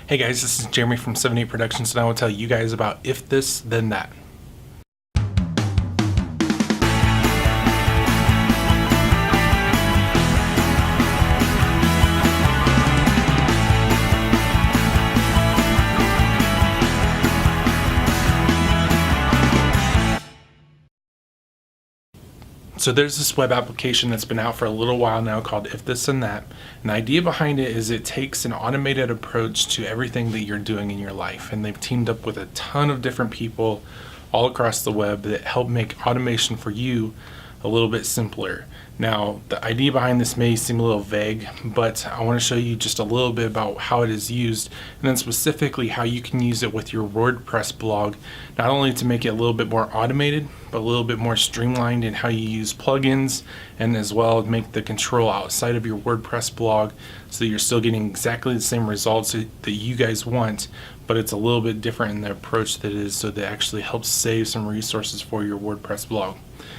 Hey guys, this is Jeremy from 78 Productions, and I will tell you guys about If This, Then That. So there's this web application that's been out for a little while now called If This and That. And the idea behind it is it takes an automated approach to everything that you're doing in your life. And they've teamed up with a ton of different people all across the web that help make automation for you a little bit simpler. Now, the idea behind this may seem a little vague, but I want to show you just a little bit about how it is used, and then specifically how you can use it with your WordPress blog, not only to make it a little bit more automated, but a little bit more streamlined in how you use plugins, and as well make the control outside of your WordPress blog so that you're still getting exactly the same results that you guys want, but it's a little bit different in the approach that it is, so that actually helps save some resources for your WordPress blog.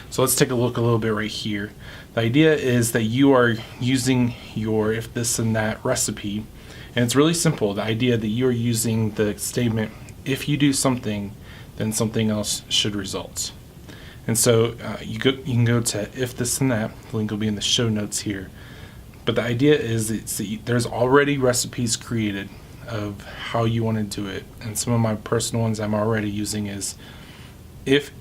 So let's take a look a little bit right here. The idea is that you are using your If This and That recipe, and it's really simple. The idea that you are using the statement, if you do something, then something else should result. And so you can go to If This and That. The link will be in the show notes here. But the idea is that there's already recipes created of how you want to do it. And some of my personal ones I'm already using is if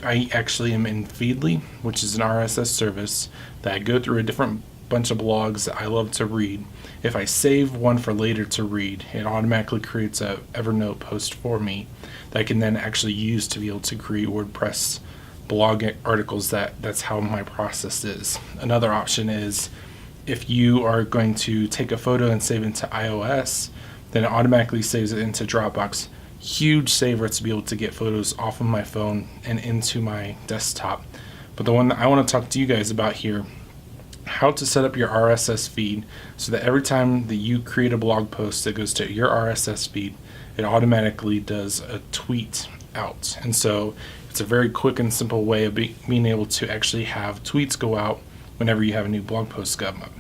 I actually am in Feedly, which is an RSS service that I go through a different bunch of blogs that I love to read. If I save one for later to read, it automatically creates a Evernote post for me that I can then actually use to be able to create WordPress blog articles. That's how my process is. Another option is if you are going to take a photo and save it into iOS, then it automatically saves it into Dropbox. Huge saver to be able to get photos off of my phone and into my desktop. But the one that I want to talk to you guys about here, how to set up your RSS feed so that every time that you create a blog post that goes to your RSS feed, it automatically does a tweet out. And so it's a very quick and simple way of being able to actually have tweets go out whenever you have a new blog post come up.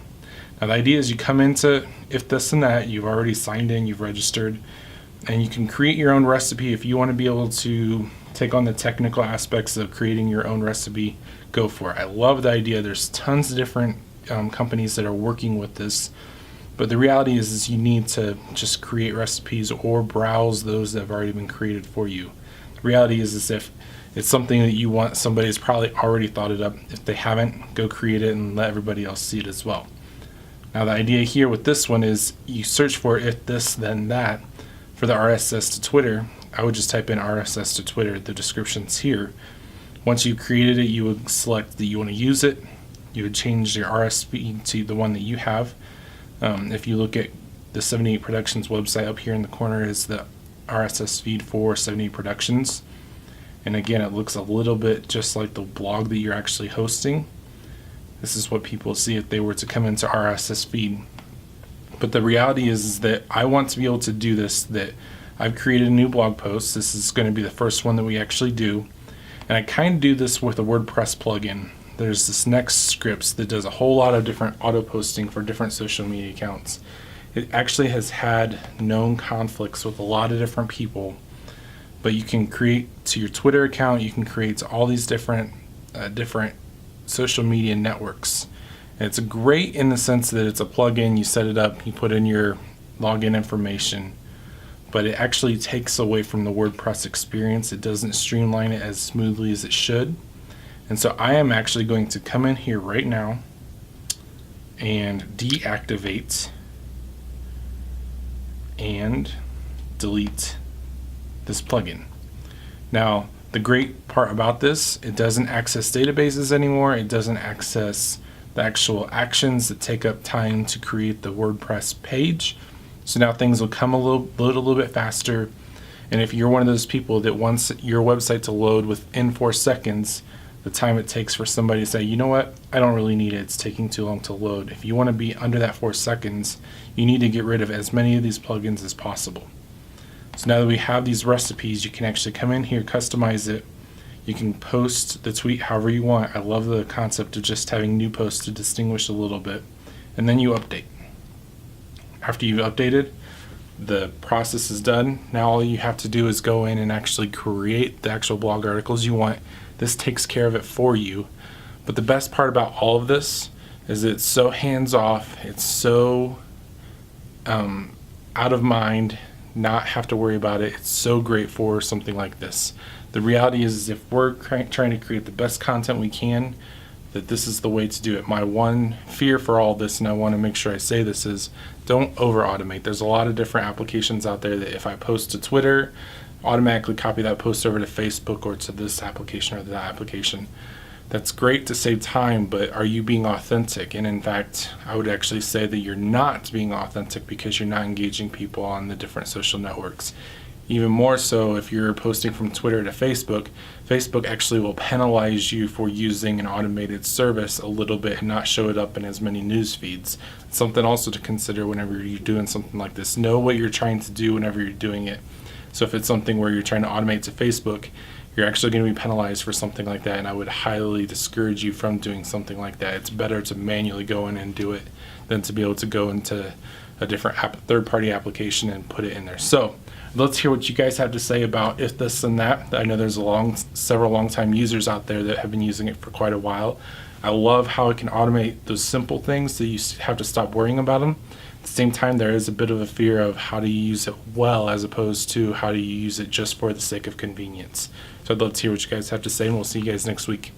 Now the idea is you come into If This and That, you've already signed in, you've registered, and you can create your own recipe. If you want to be able to take on the technical aspects of creating your own recipe, go for it. I love the idea. There's tons of different companies that are working with this, but the reality is you need to just create recipes or browse those that have already been created for you. The reality is if it's something that you want, somebody's probably already thought it up. If they haven't, go create it and let everybody else see it as well. Now the idea here with this one is you search for If This Then That. For the RSS to Twitter, I would just type in RSS to Twitter. The description's here. Once you created it, you would select that you want to use it. You would change your RSS feed to the one that you have. If you look at the 78 Productions website, up here in the corner is the RSS feed for 78 Productions. And again, it looks a little bit just like the blog that you're actually hosting. This is what people see if they were to come into RSS feed. But the reality is that I want to be able to do this, that I've created a new blog post. This is going to be the first one that we actually do. And I kind of do this with a WordPress plugin. There's this Next Scripts that does a whole lot of different auto posting for different social media accounts. It actually has had known conflicts with a lot of different people, but you can create to your Twitter account, you can create to all these different social media networks. And it's great in the sense that it's a plugin. You set it up, you put in your login information, but it actually takes away from the WordPress experience. It doesn't streamline it as smoothly as it should. And so I am actually going to come in here right now and deactivate and delete this plugin. Now, the great part about this, it doesn't access databases anymore. It doesn't access the actual actions that take up time to create the WordPress page. So now things will come a little bit faster. And if you're one of those people that wants your website to load within 4 seconds, the time it takes for somebody to say, you know what, I don't really need it, it's taking too long to load. If you want to be under that 4 seconds, you need to get rid of as many of these plugins as possible. So now that we have these recipes, you can actually come in here, customize it. You can post the tweet however you want. I love the concept of just having new posts to distinguish a little bit. And then you update. After you've updated, The process is done. Now all you have to do is go in and actually create the actual blog articles you want. This takes care of it for you. But the best part about all of this is it's so hands-off. It's so out of mind, not have to worry about it. It's so great for something like this. The reality is if we're trying to create the best content we can, that this is the way to do it. My one fear for all this, and I want to make sure I say this, is don't over automate. There's a lot of different applications out there that if I post to Twitter, automatically copy that post over to Facebook or to this application or that application. That's great to save time, but are you being authentic? And in fact, I would actually say that you're not being authentic because you're not engaging people on the different social networks. Even more so if you're posting from Twitter to Facebook, Facebook actually will penalize you for using an automated service a little bit and not show it up in as many news feeds. It's something also to consider whenever you're doing something like this. Know what you're trying to do whenever you're doing it. So if it's something where you're trying to automate to Facebook, you're actually going to be penalized for something like that, and I would highly discourage you from doing something like that. It's better to manually go in and do it than to be able to go into a different third-party application and put it in there. So let's hear what you guys have to say about if this and that. I know there's several long-time users out there that have been using it for quite a while. I love how it can automate those simple things so you have to stop worrying about them. At the same time, there is a bit of a fear of how do you use it well as opposed to how do you use it just for the sake of convenience. So I'd love to hear what you guys have to say, and we'll see you guys next week.